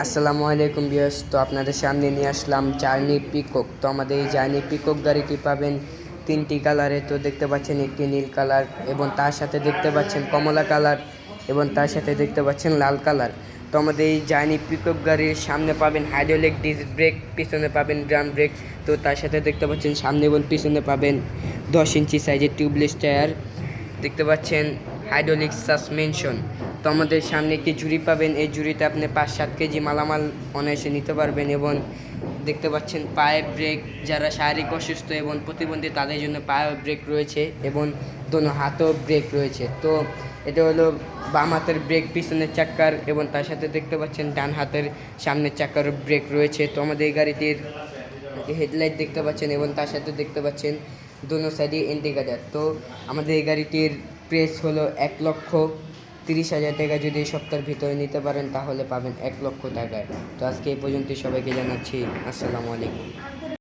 আসসালামু আলাইকুম ভিউয়ার্স। তো আপনাদের সামনে নিয়ে আসলাম জার্নি পিকক। তো আমাদের এই জার্নি পিকক গাড়িটি পাবেন তিনটি কালারে। তো দেখতে পাচ্ছেন একটি নীল কালার, এবং তার সাথে দেখতে পাচ্ছেন কমলা কালার, এবং তার সাথে দেখতে পাচ্ছেন লাল কালার। তো আমাদের এই জার্নি পিকক গাড়ির সামনে পাবেন হাইড্রোলিক ডিস্ক ব্রেক, পিছনে পাবেন ড্রাম ব্রেক। তো তার সাথে দেখতে পাচ্ছেন সামনে এবং পিছনে পাবেন 10 ইঞ্চি সাইজের টিউবলেস টায়ার। দেখতে পাচ্ছেন হাইড্রোলিক সাসপেনশন। তো আমাদের সামনে একটি ঝুড়ি পাবেন, এই ঝুড়িতে আপনি 5-7 কেজি মালামাল অনায়াসে নিতে পারবেন। এবং দেখতে পাচ্ছেন পায়ে ব্রেক, যারা শারীরিক অসুস্থ এবং প্রতিবন্ধী তাদের জন্য পায়ে ব্রেক রয়েছে, এবং দোনো হাতেও ব্রেক রয়েছে। তো এটা হলো বাম হাতের ব্রেক পিছনের চাক্কার, এবং তার সাথে দেখতে পাচ্ছেন ডান হাতের সামনের চাক্কার ব্রেক রয়েছে। তো আমাদের এই গাড়িটির হেডলাইট দেখতে পাচ্ছেন, এবং তার সাথে দেখতে পাচ্ছেন দোনো সাইডে ইন্ডিকেটর। তো আমাদের এই গাড়িটির প্রাইস হলো 1,30,000 টাকা। যদি এই সপ্তাহের ভিতরে নিতে পারেন তাহলে পাবেন 1 লক্ষ টাকায়। তো আজকে এই পর্যন্ত, সবাইকে জানাচ্ছি আসসালামু আলাইকুম।